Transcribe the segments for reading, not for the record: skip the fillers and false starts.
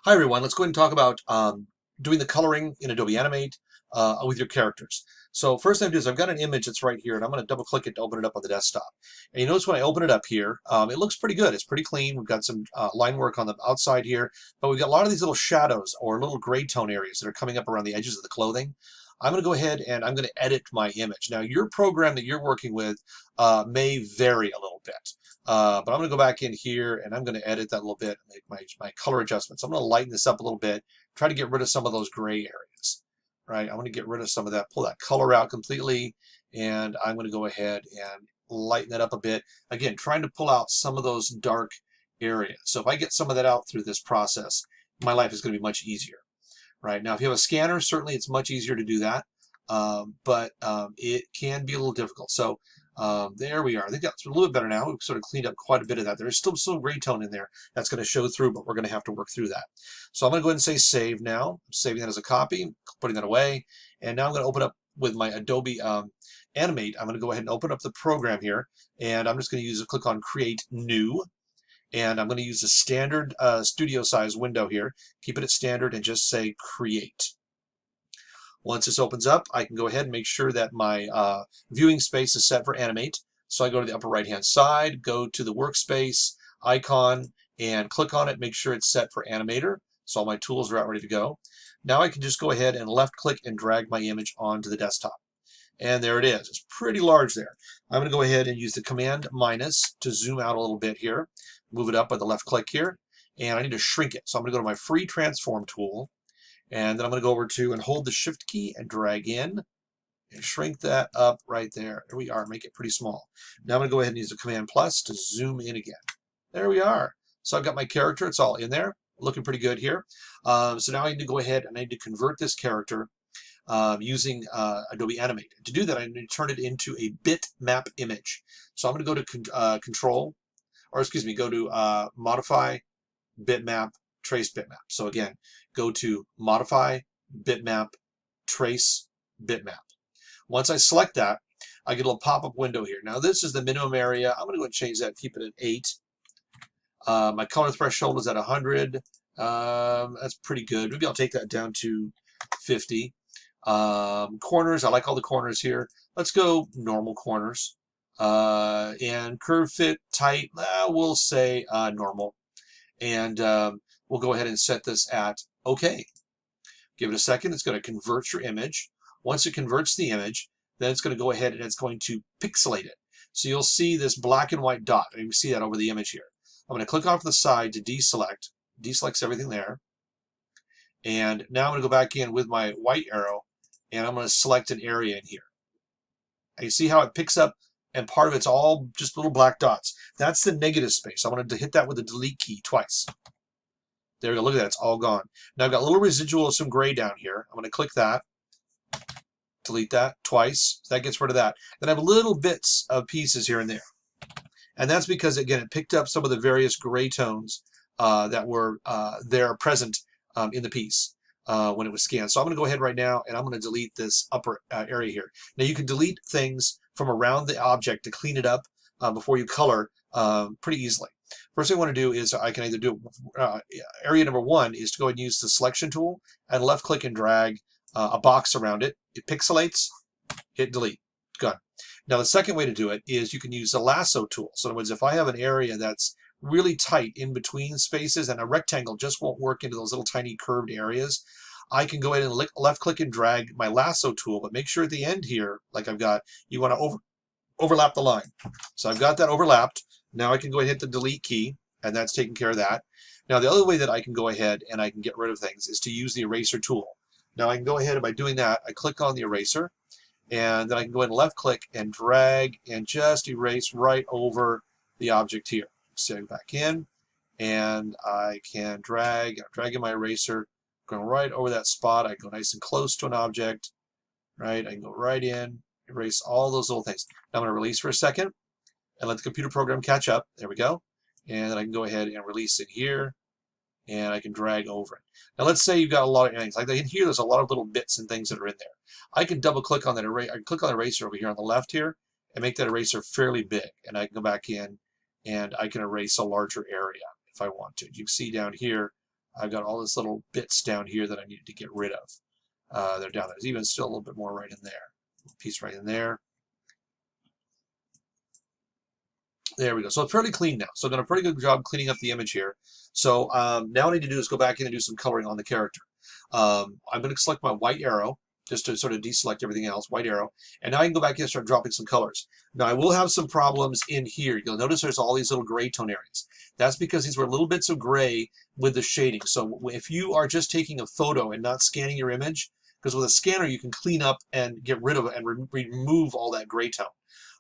Hi everyone, let's go ahead and talk about doing the coloring in Adobe Animate with your characters. So first thing I do is I've got an image that's right here and I'm going to double click it to open it up on the desktop. And you notice when I open it up here, it looks pretty good. It's pretty clean. We've got some line work on the outside here, but we've got a lot of these little shadows or little gray tone areas that are coming up around the edges of the clothing. I'm going to go ahead and I'm going to edit my image. Now your program that you're working with may vary a little bit. But I'm going to go back in here and I'm going to edit that a little bit, make my color adjustments. I'm going to lighten this up a little bit, try to get rid of some of those gray areas, right? I'm going to get rid of some of that, pull that color out completely, and I'm going to go ahead and lighten that up a bit. Again, trying to pull out some of those dark areas. So if I get some of that out through this process, my life is going to be much easier, right? Now, if you have a scanner, certainly it's much easier to do that, but it can be a little difficult. So there we are. I think that's a little bit better now. We've sort of cleaned up quite a bit of that. There's still some gray tone in there that's going to show through, but we're going to have to work through that. So I'm going to go ahead and say save now. I'm saving that as a copy, putting that away. And now I'm going to open up with my Adobe Animate. I'm going to go ahead and open up the program here. And I'm just going to click on Create New. And I'm going to use the standard studio size window here. Keep it at standard and just say Create. Once this opens up, I can go ahead and make sure that my viewing space is set for Animate. So I go to the upper right-hand side, go to the workspace icon, and click on it, make sure it's set for Animator. So all my tools are out ready to go. Now I can just go ahead and left-click and drag my image onto the desktop. And there it is. It's pretty large there. I'm going to go ahead and use the Command minus to zoom out a little bit here. Move it up with the left click here. And I need to shrink it. So I'm going to go to my free transform tool. And then I'm going to go over to and hold the shift key and drag in and shrink that up right there. There we are. Make it pretty small. Now I'm going to go ahead and use the Command plus to zoom in again. There we are. So I've got my character. It's all in there. Looking pretty good here. So now I need to go ahead and I need to convert this character using Adobe Animate. To do that, I need to turn it into a bitmap image. So I'm going to go to Control, or excuse me, go to Modify, Bitmap, Trace Bitmap. So again, go to Modify, Bitmap, Trace Bitmap. Once I select that, I get a little pop-up window here. Now this is the minimum area. I'm going to go and change that, keep it at 8. My color threshold is at 100. That's pretty good. Maybe I'll take that down to 50. Corners, I like all the corners here. Let's go normal corners. And curve fit tight, we'll say normal. And we'll go ahead and set this at OK. Give it a second. It's going to convert your image. Once it converts the image, then it's going to go ahead and it's going to pixelate it. So you'll see this black and white dot. You can see that over the image here. I'm going to click off the side to deselect. Deselects everything there. And now I'm going to go back in with my white arrow, and I'm going to select an area in here. And you see how it picks up, and part of it's all just little black dots. That's the negative space. I wanted to hit that with the delete key twice. There we go. Look at that. It's all gone. Now I've got a little residual of some gray down here. I'm going to click that. Delete that twice. So that gets rid of that. Then I have little bits of pieces here and there. And that's because, again, it picked up some of the various gray tones that were there present in the piece when it was scanned. So I'm going to go ahead right now and I'm going to delete this upper area here. Now you can delete things from around the object to clean it up before you color pretty easily. First thing I want to do is I can either do area number 1 is to go and use the selection tool and left click and drag a box around it. It pixelates, hit delete, gone. Now the second way to do it is you can use the lasso tool. So in other words, if I have an area that's really tight in between spaces and a rectangle just won't work into those little tiny curved areas, I can go ahead and left click and drag my lasso tool, but make sure at the end here, like I've got, you want to overlap the line. So I've got that overlapped. Now I can go ahead and hit the delete key, and that's taking care of that. Now the other way that I can go ahead and I can get rid of things is to use the eraser tool. Now I can go ahead and by doing that, I click on the eraser, and then I can go ahead and left click and drag and just erase right over the object here. Setting back in, and I can drag. I'm dragging my eraser, going right over that spot. I go nice and close to an object, right? I can go right in, erase all those little things. Now I'm going to release for a second and let the computer program catch up. There we go. And then I can go ahead and release it here, and I can drag over it. Now let's say you've got a lot of things. Like in here, there's a lot of little bits and things that are in there. I can double click on that eraser. I can click on the eraser over here on the left here and make that eraser fairly big. And I can go back in and I can erase a larger area if I want to. You can see down here, I've got all these little bits down here that I need to get rid of. They're down there. There's even still a little bit more right in there. Piece right in there. There we go. So it's fairly clean now. So I've done a pretty good job cleaning up the image here. So now what I need to do is go back in and do some coloring on the character. I'm going to select my white arrow just to sort of deselect everything else, white arrow. And now I can go back in and start dropping some colors. Now I will have some problems in here. You'll notice there's all these little gray tone areas. That's because these were little bits of gray with the shading. So if you are just taking a photo and not scanning your image, because with a scanner you can clean up and get rid of it and remove all that gray tone.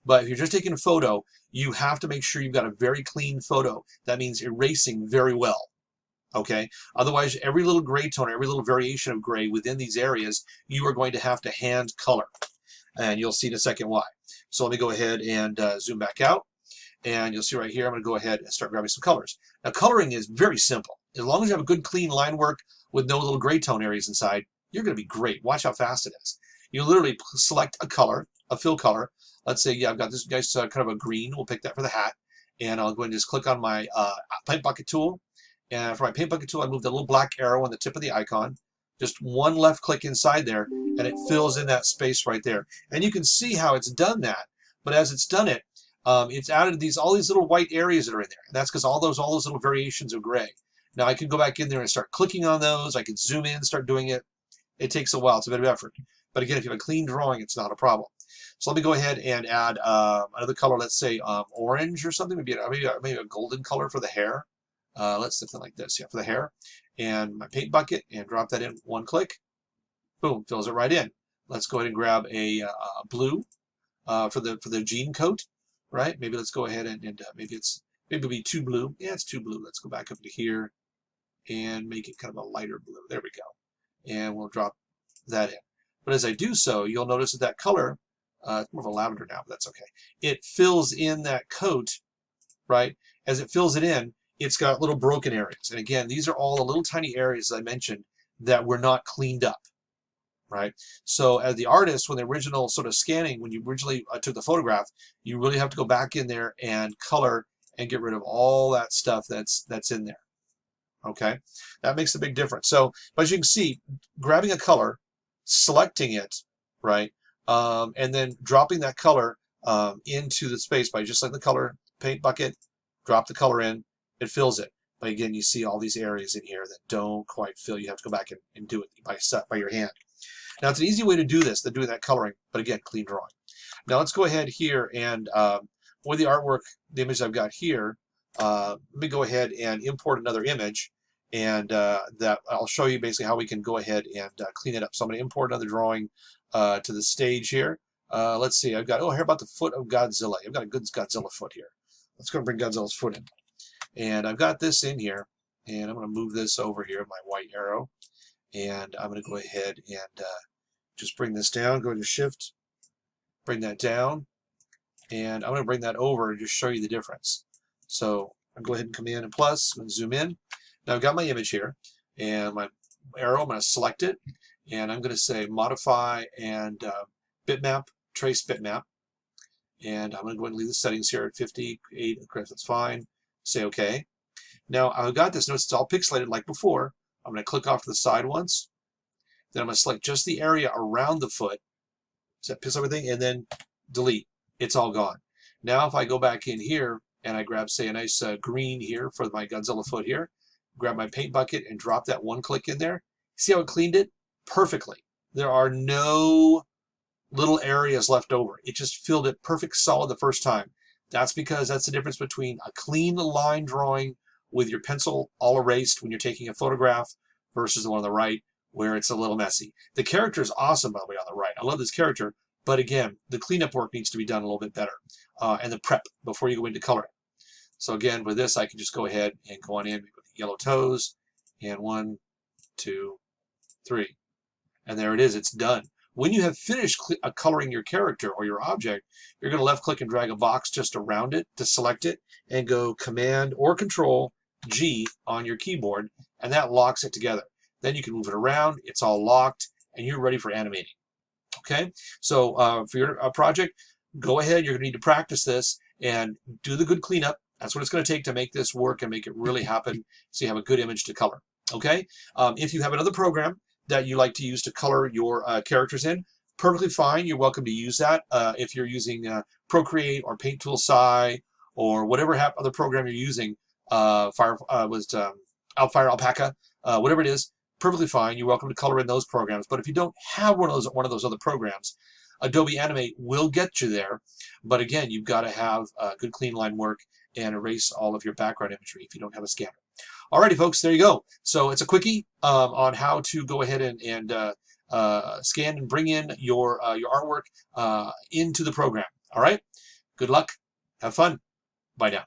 But if you're just taking a photo, you have to make sure you've got a very clean photo. That means erasing very well. Okay. Otherwise, every little gray tone, every little variation of gray within these areas, you are going to have to hand color. And you'll see in a second why. So let me go ahead and zoom back out. And you'll see right here, I'm going to go ahead and start grabbing some colors. Now, coloring is very simple. As long as you have a good, clean line work with no little gray tone areas inside, you're going to be great. Watch how fast it is. You literally select a color, a fill color. Let's say, yeah, I've got this guy's kind of a green. We'll pick that for the hat. And I'll go and just click on my paint bucket tool. And for my paint bucket tool, I move the little black arrow on the tip of the icon. Just one left click inside there, and it fills in that space right there. And you can see how it's done that. But as it's done it, it's added all these little white areas that are in there. And that's because all those little variations of gray. Now I can go back in there and start clicking on those. I can zoom in, start doing it. It takes a while. It's a bit of effort. But again, if you have a clean drawing, it's not a problem. So let me go ahead and add another color. Let's say orange or something. Maybe a golden color for the hair. Let's something like this, yeah, for the hair. And my paint bucket, and drop that in one click. Boom, fills it right in. Let's go ahead and grab a blue for the jean coat, right? Maybe let's go ahead and maybe it'll be too blue. Yeah, it's too blue. Let's go back up to here and make it kind of a lighter blue. There we go. And we'll drop that in. But as I do so, you'll notice that color, it's more of a lavender now, but that's okay. It fills in that coat, right? As it fills it in, it's got little broken areas. And again, these are all the little tiny areas, as I mentioned, that were not cleaned up, right? So as the artist, when the original sort of scanning, when you originally took the photograph, you really have to go back in there and color and get rid of all that stuff that's in there, okay? That makes a big difference. So as you can see, grabbing a color, selecting it, right, and then dropping that color into the space by just like the color paint bucket, drop the color in, it fills it. But again, you see all these areas in here that don't quite fill. You have to go back and do it by your hand. Now, it's an easy way to do this than doing that coloring, but again, clean drawing. Now, let's go ahead here and with the artwork, the image I've got here, let me go ahead and import another image, and that I'll show you basically how we can go ahead and clean it up. So I'm going to import another drawing to the stage here. Let's see, I've got, oh, here about the foot of Godzilla. I've got a good Godzilla foot here. Let's go and bring Godzilla's foot in. And I've got this in here, and I'm going to move this over here, my white arrow, and I'm going to go ahead and just bring this down, go to shift, bring that down, and I'm going to bring that over and just show you the difference. So I'll go ahead and come in and plus, and zoom in. Now I've got my image here, and my arrow, I'm going to select it, and I'm going to say modify and bitmap, trace bitmap, and I'm going to go ahead and leave the settings here at 58, that's fine. Say OK. Now I've got this. Notice it's all pixelated like before. I'm going to click off to the side once. Then I'm going to select just the area around the foot. So that pixel everything, and then delete. It's all gone. Now if I go back in here and I grab, say, a nice green here for my Godzilla foot here, grab my paint bucket and drop that one click in there. See how it cleaned it? Perfectly. There are no little areas left over. It just filled it perfect solid the first time. That's because that's the difference between a clean line drawing with your pencil all erased when you're taking a photograph versus the one on the right where it's a little messy. The character is awesome, by the way, on the right. I love this character, but again, the cleanup work needs to be done a little bit better, and the prep before you go into coloring. So again, with this, I can just go ahead and go on in with the yellow toes, and 1, 2, 3. And there it is, it's done. When you have finished coloring your character or your object, you're going to left click and drag a box just around it to select it and go Command or Control G on your keyboard, and that locks it together. Then you can move it around, it's all locked, and you're ready for animating. Okay, so for your project, go ahead, you're going to need to practice this and do the good cleanup. That's what it's going to take to make this work and make it really happen so you have a good image to color. Okay, if you have another program that you like to use to color your characters in, perfectly fine. You're welcome to use that. If you're using Procreate or Paint Tool Sci or whatever other program you're using, Outfire, Alpaca, whatever it is, perfectly fine. You're welcome to color in those programs. But if you don't have one of those other programs, Adobe Animate will get you there. But again, you've got to have good clean line work and erase all of your background imagery if you don't have a scanner. Alrighty, folks, there you go. So it's a quickie on how to go ahead and scan and bring in your artwork into the program. All right, good luck. Have fun. Bye now.